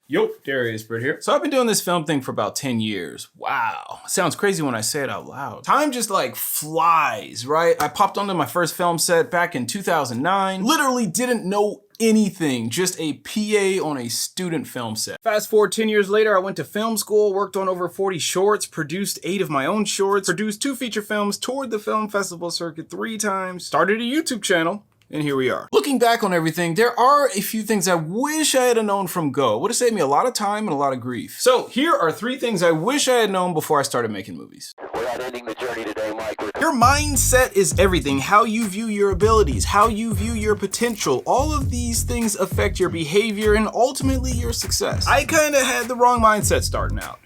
Yo, Darius Britt here. So I've been doing this film thing for about 10 years. Wow. Sounds crazy when I say it out loud. Time just like flies, right? I popped onto my first film set back in 2009. Literally didn't know anything, just a PA on a student film set. Fast forward 10 years later, I went to film school, worked on over 40 shorts, produced 8 of my own shorts, produced 2 feature films, toured the film festival circuit 3 times, started a YouTube channel, and here we are. Looking back on everything, there are a few things I wish I had known from go. It would have saved me a lot of time and a lot of grief. So here are 3 things I wish I had known before I started making movies. We're not ending the journey today, Mike. Your mindset is everything. How you view your abilities, how you view your potential. All of these things affect your behavior and ultimately your success. I kind of had the wrong mindset starting out.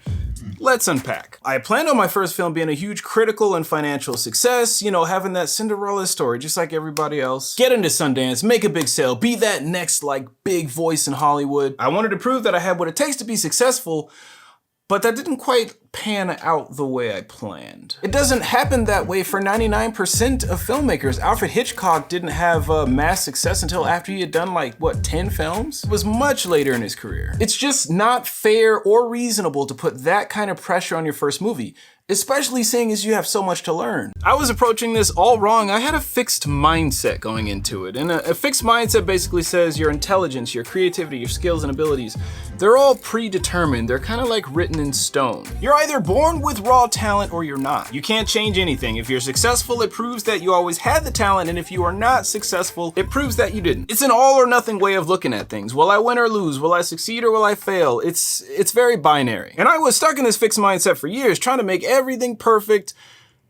Let's unpack. I planned on my first film being a huge critical and financial success, you know, having that Cinderella story just like everybody else. Get into Sundance, make a big sale, be that next like big voice in Hollywood. I wanted to prove that I had what it takes to be successful, but that didn't quite pan out the way I planned. It doesn't happen that way for 99% of filmmakers. Alfred Hitchcock didn't have mass success until after he had done like, what, 10 films? It was much later in his career. It's just not fair or reasonable to put that kind of pressure on your first movie, especially seeing as you have so much to learn. I was approaching this all wrong. I had a fixed mindset going into it. And a fixed mindset basically says your intelligence, your creativity, your skills and abilities, they're all predetermined. They're kind of like written in stone. You're either born with raw talent or you're not. You can't change anything. If you're successful, it proves that you always had the talent. And if you are not successful, it proves that you didn't. It's an all or nothing way of looking at things. Will I win or lose? Will I succeed or will I fail? It's very binary. And I was stuck in this fixed mindset for years, trying to make everything perfect.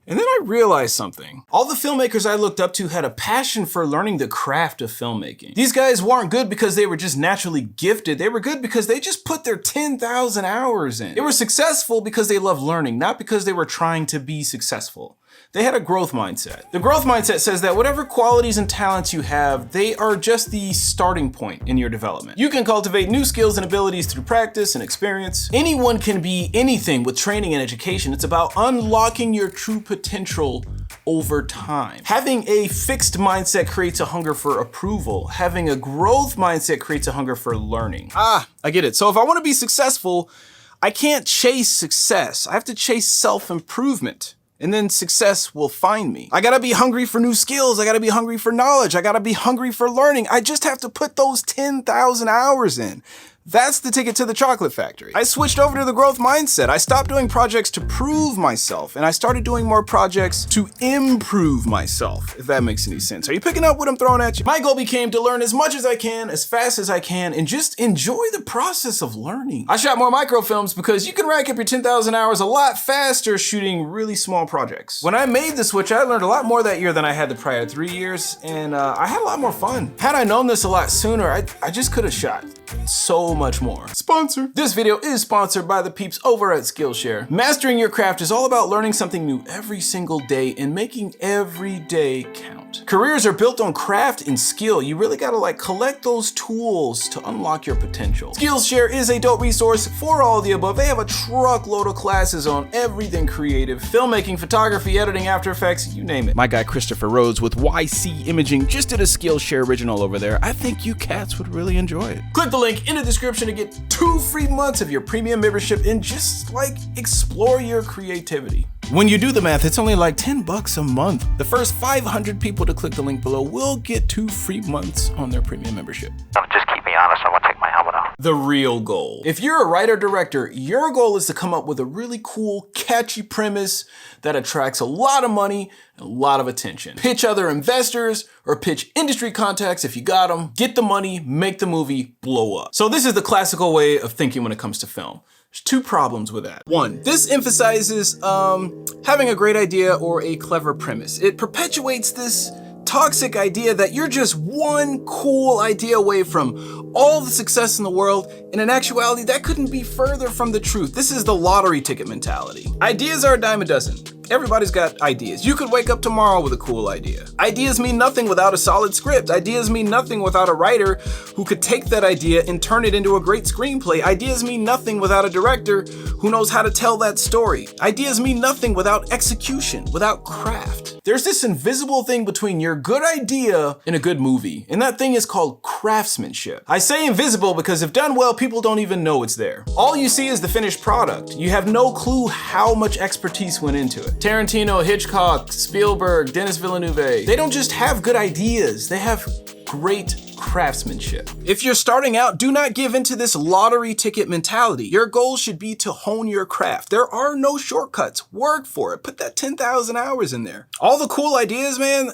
And then I realized something. All the filmmakers I looked up to had a passion for learning the craft of filmmaking. These guys weren't good because they were just naturally gifted. They were good because they just put their 10,000 hours in. They were successful because they loved learning, not because they were trying to be successful. They had a growth mindset. The growth mindset says that whatever qualities and talents you have, they are just the starting point in your development. You can cultivate new skills and abilities through practice and experience. Anyone can be anything with training and education. It's about unlocking your true potential over time. Having a fixed mindset creates a hunger for approval. Having a growth mindset creates a hunger for learning. I get it. So if I want to be successful, I can't chase success. I have to chase self-improvement. And then success will find me. I gotta be hungry for new skills. I gotta be hungry for knowledge. I gotta be hungry for learning. I just have to put those 10,000 hours in. That's the ticket to the chocolate factory. I switched over to the growth mindset. I stopped doing projects to prove myself, and I started doing more projects to improve myself, if that makes any sense. Are you picking up what I'm throwing at you? My goal became to learn as much as I can, as fast as I can, and just enjoy the process of learning. I shot more microfilms because you can rack up your 10,000 hours a lot faster shooting really small projects. When I made the switch, I learned a lot more that year than I had the prior 3 years, and I had a lot more fun. Had I known this a lot sooner, I just could have shot so much more. Sponsor. This video is sponsored by the peeps over at Skillshare. Mastering your craft is all about learning something new every single day and making every day count. Careers are built on craft and skill. You really gotta like collect those tools to unlock your potential. Skillshare is a dope resource for all of the above. They have a truckload of classes on everything creative, filmmaking, photography, editing, After Effects, you name it. My guy Christopher Rhodes with YC Imaging just did a Skillshare original over there. I think you cats would really enjoy it. Click the link in the description to get 2 free months of your premium membership and just like explore your creativity. When you do the math, it's only like $10 a month. The first 500 people to click the link below will get 2 free months on their premium membership. Just keep me honest. I want to take my helmet off. The real goal. If you're a writer-director, your goal is to come up with a really cool, catchy premise that attracts a lot of money and a lot of attention. Pitch other investors or pitch industry contacts if you got them. Get the money, make the movie, blow up. So this is the classical way of thinking when it comes to film. There's 2 problems with that. 1, this emphasizes having a great idea or a clever premise. It perpetuates this toxic idea that you're just one cool idea away from all the success in the world, and in actuality, that couldn't be further from the truth. This is the lottery ticket mentality. Ideas are a dime a dozen. Everybody's got ideas. You could wake up tomorrow with a cool idea. Ideas mean nothing without a solid script. Ideas mean nothing without a writer who could take that idea and turn it into a great screenplay. Ideas mean nothing without a director who knows how to tell that story. Ideas mean nothing without execution, without craft. There's this invisible thing between your good idea and a good movie, and that thing is called craftsmanship. I say invisible because if done well, people don't even know it's there. All you see is the finished product. You have no clue how much expertise went into it. Tarantino, Hitchcock, Spielberg, Denis Villeneuve, they don't just have good ideas, they have great craftsmanship. If you're starting out, do not give into this lottery ticket mentality. Your goal should be to hone your craft. There are no shortcuts. Work for it. Put that 10,000 hours in there. All the cool ideas, man,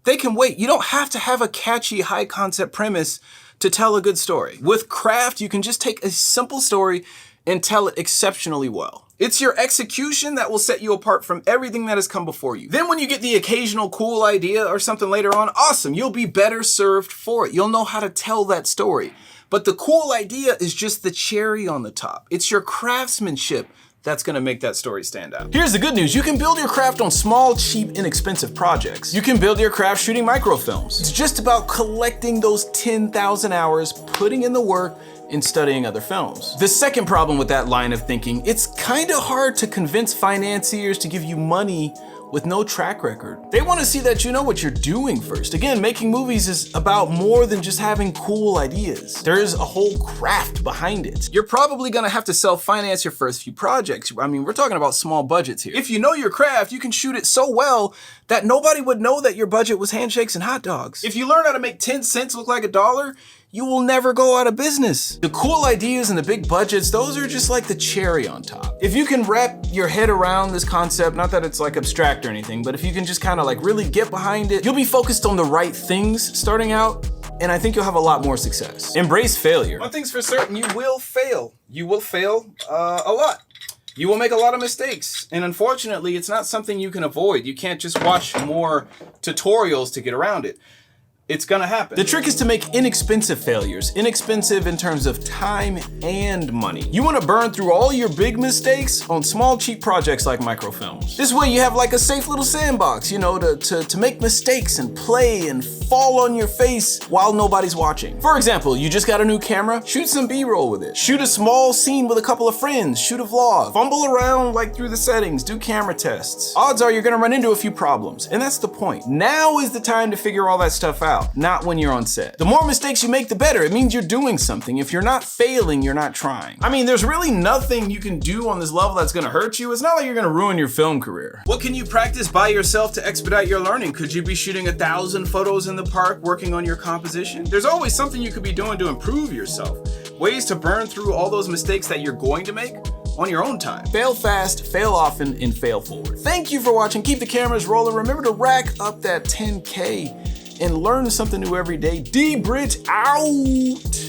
they can wait. You don't have to have a catchy, high concept premise to tell a good story. With craft, you can just take a simple story and tell it exceptionally well. It's your execution that will set you apart from everything that has come before you. Then when you get the occasional cool idea or something later on, awesome, you'll be better served for it. You'll know how to tell that story. But the cool idea is just the cherry on the top. It's your craftsmanship that's gonna make that story stand out. Here's the good news. You can build your craft on small, cheap, inexpensive projects. You can build your craft shooting microfilms. It's just about collecting those 10,000 hours, putting in the work, and studying other films. The second problem with that line of thinking, it's kinda hard to convince financiers to give you money with no track record. They wanna see that you know what you're doing first. Again, making movies is about more than just having cool ideas. There's a whole craft behind it. You're probably gonna have to self-finance your first few projects. I mean, we're talking about small budgets here. If you know your craft, you can shoot it so well that nobody would know that your budget was handshakes and hot dogs. If you learn how to make 10 cents look like $1, you will never go out of business. The cool ideas and the big budgets, those are just like the cherry on top. If you can wrap your head around this concept, not that it's like abstract or anything, but if you can just kind of like really get behind it, you'll be focused on the right things starting out, and I think you'll have a lot more success. Embrace failure. One thing's for certain, you will fail. You will fail a lot. You will make a lot of mistakes, and unfortunately, it's not something you can avoid. You can't just watch more tutorials to get around it. It's gonna happen. The trick is to make inexpensive failures. Inexpensive in terms of time and money. You wanna burn through all your big mistakes on small, cheap projects like microfilms. This way you have like a safe little sandbox, you know, to make mistakes and play and fall on your face while nobody's watching. For example, you just got a new camera, shoot some B-roll with it. Shoot a small scene with a couple of friends, shoot a vlog. Fumble around like through the settings, do camera tests. Odds are you're gonna run into a few problems, and that's the point. Now is the time to figure all that stuff out. Not when you're on set. The more mistakes you make, the better. It means you're doing something. If you're not failing, you're not trying. I mean, there's really nothing you can do on this level that's gonna hurt you. It's not like you're gonna ruin your film career. What can you practice by yourself to expedite your learning? Could you be shooting 1,000 photos in the park, working on your composition? There's always something you could be doing to improve yourself. Ways to burn through all those mistakes that you're going to make on your own time. Fail fast, fail often, and fail forward. Thank you for watching. Keep the cameras rolling. Remember to rack up that 10K and learn something new every day. D-Bridge out.